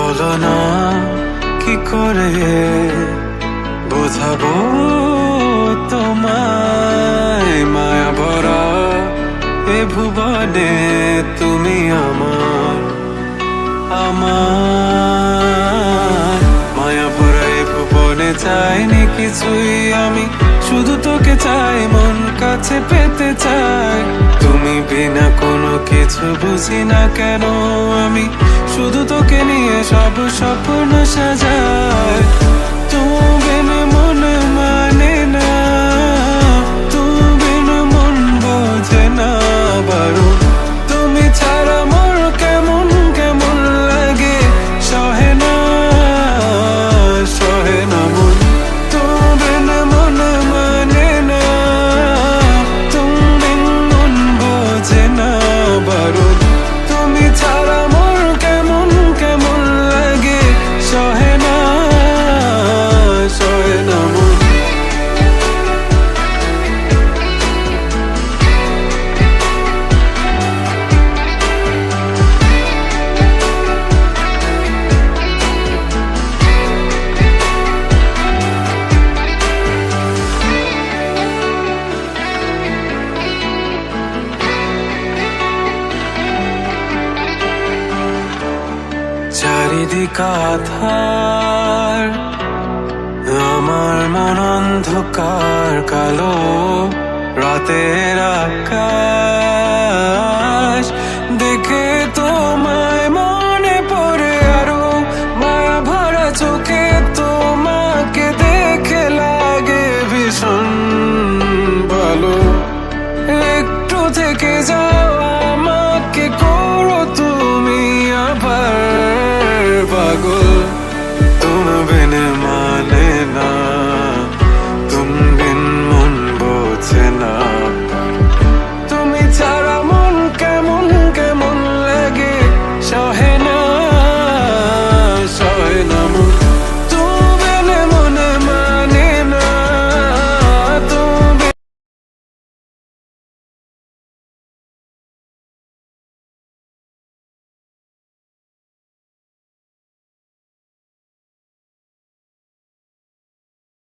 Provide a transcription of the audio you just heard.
বলো না কি করে বোঝাবো তোমায়, মায়া ভরা এ ভুবনে তুমি আমার আমার। মায়া ভরা এ ভুবনে চাইনি কিছুই আমি, শুধু তোকে চাই, মন কাছে পেতে চাই। তুমি বিনা কোনো কিছু বুঝি না কেন আমি, শুধু তোকে নিয়ে সব স্বপ্ন সাজাই। তুমি বিনে মন মানে না, তুমি বিনে মন বোঝে না বারণ। তুমি ছাড়া মোর কেমন কেমন লাগে, সহে না সহে না মন। তুমি বিনে মন মানে না, তুমি বিন মন বোঝে না বারণ। তুমি ছাড়া মোর কেমন কেমন লাগে, সহে না সহে না মন। চারিদিক আধার, আমার মন অন্ধকার কালো, রাতের আকাশ